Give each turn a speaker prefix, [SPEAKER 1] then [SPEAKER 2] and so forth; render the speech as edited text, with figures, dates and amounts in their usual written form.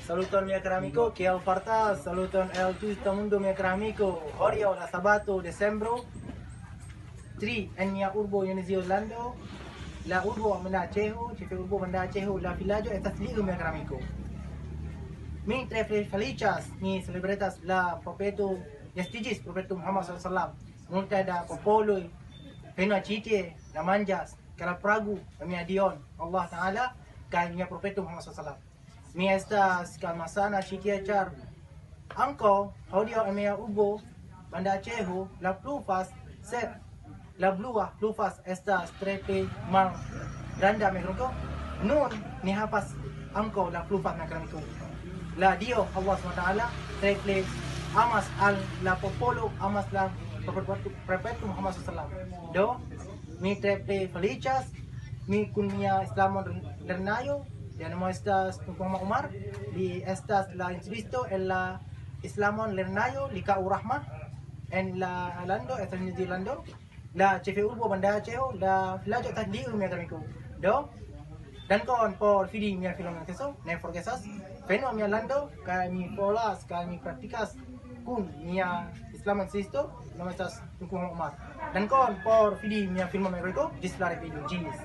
[SPEAKER 1] Saluton mia caro amico, kiel fartas? Saluton el tuta mundo mia caro amico. Hodiaŭ la sabato decembro 3 en mia urbo Newzilando. La urbo Banda Aceh, ĉefurbo Banda Aceh, la vilaĝo estas Liu mia caro amico. Mi tre feliĉas, mi celebretas la profeto estiĝis profeto Muhammad sallallahu. Multaj da popoloj venas ĉi tie, la manĝas, kaj la pragu la mia Dion Allah Taala kaj mia profeto Muhammad sallallahu. Mi estas kalmasana ĉi tie ĉar ankaŭ hodiaŭ en mia urbo Banda Aceh la pluvas, sed la blua pluvas estas tre malgranda mekronko. Nun ni havas ankaŭ la pluvas mekronko. La Dio Allah SWT tre amas al la popolo, amas la profeto Muhammad sallallahu. Do mi tre feliĉas, mi kun mia islama lernaĵo. Dia nama estas Tunku Muhammad Umar. Li estas la instruisto en la Islamon lernaĵo Liqa'ur Rahmah en la lando estas Newzilando. La ĉefurbo Banda Aceh, la vilaĝo estas Liu mia amiko. Do dankon por vidi mia filmon keso, ne forgesas. Venu a mia lando kaj mi volas kaj mi praktikas kun mia islama instruisto, nama estas Tunku Muhammad Umar. Dankon por vidi mia filmon mereko. Ĝis la revido. Ĝis.